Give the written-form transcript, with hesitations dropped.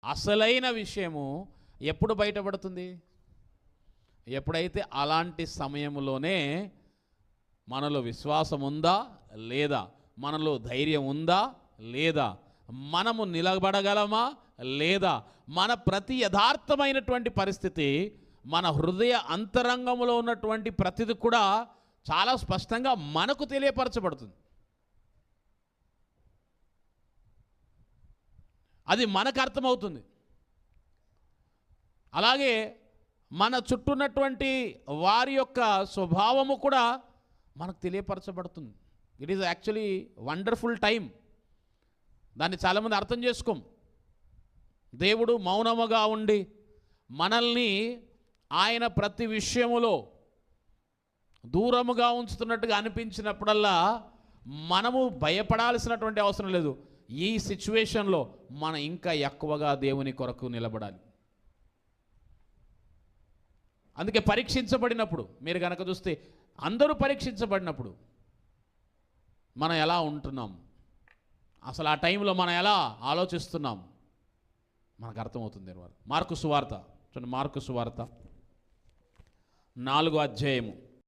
అసలైన విషయము ఎప్పుడు బయటపడుతుంది? ఎప్పుడైతే అలాంటి సమయంలోనే మనలో విశ్వాసం ఉందా లేదా, మనలో ధైర్యం ఉందా లేదా, మనము నిలబడగలమా లేదా, మన ప్రతి యథార్థమైనటువంటి పరిస్థితి, మన హృదయ అంతరంగంలో ఉన్నటువంటి ప్రతిది కూడా చాలా స్పష్టంగా మనకు తెలియపరచబడుతుంది. అది మనకు అర్థమవుతుంది. అలాగే మన చుట్టూన్నటువంటి వారి యొక్క స్వభావము కూడా మనకు తెలియపరచబడుతుంది. It is actually wonderful time. దాన్ని చాలామంది అర్థం చేసుకోం. దేవుడు మౌనముగా ఉండి మనల్ని ఆయన ప్రతి విషయములో దూరముగా ఉంచుతున్నట్టుగా అనిపించినప్పుడల్లా మనము భయపడాల్సినటువంటి అవసరం లేదు. ఈ సిచ్యువేషన్లో మనం ఇంకా ఎక్కువగా దేవుని కొరకు నిలబడాలి. అందుకే పరీక్షించబడినప్పుడు మీరు కనుక చూస్తే, అందరూ పరీక్షించబడినప్పుడు మనం ఎలా ఉంటున్నాం, అసలు ఆ టైంలో మనం ఎలా ఆలోచిస్తున్నాం మనకు అర్థమవుతుంది. మార్కు సువార్త చూడండి, మార్కు సువార్త 4వ అధ్యాయము